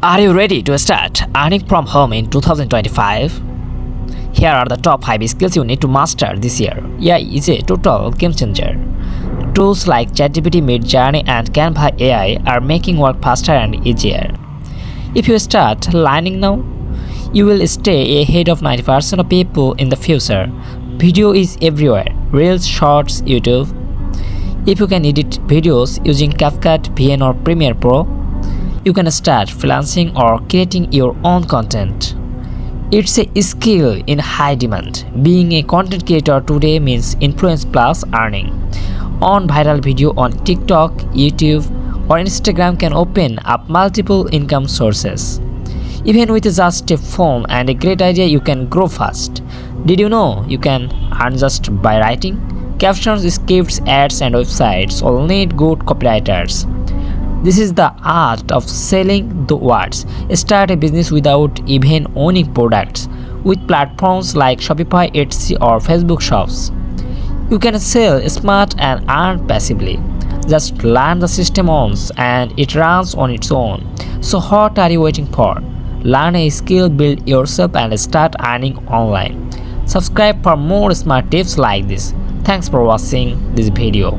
Are you ready to start earning from home in 2025? Here are the top 5 skills you need to master this year. AI is a total game changer. Tools like ChatGPT, Midjourney, and Canva AI are making work faster and easier. If you start learning now, you will stay ahead of 90% of people in the future. Video is everywhere: Reels, Shorts, YouTube. If you can edit videos using CapCut, VN, or Premiere Pro, you can start freelancing or creating your own content. It's a skill in high demand. Being a content creator today means influence plus earning. On viral video on TikTok, YouTube, or Instagram can open up multiple income sources. Even with just a phone and a great idea, you can grow fast. Did you know you can earn just by writing? Captions, scripts, ads, and websites all need good copywriters. This is the art of selling the words. Start a business without even owning products. With platforms like Shopify, Etsy, or Facebook shops, you can sell smart and earn passively. Just learn the system once and it runs on its own. So what are you waiting for? Learn a skill, build yourself, and start earning online. Subscribe for more smart tips like this. Thanks for watching this video.